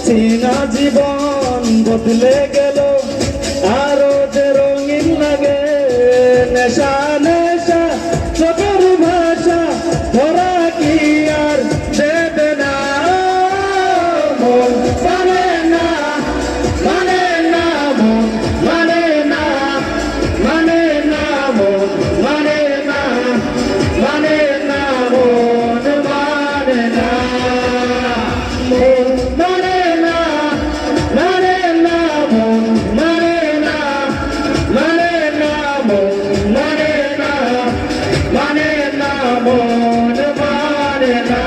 চেনা জীবন বদলে গেল আরো যে রঙিন লাগে নেশা নেশা চোখের ভাষা ধরা কি আর দেবে না মন মানে না মানে না মন মানে না মানে না মন মানে না মানে না মন মানে না মন মানে না মানে না মন মানে না মানে না মন মানে না মানে না মন মানে না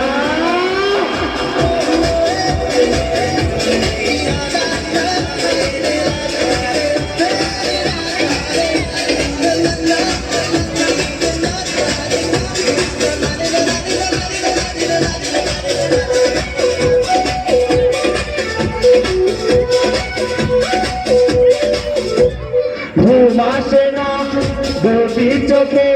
ঘুম আসে না গভীর চোখে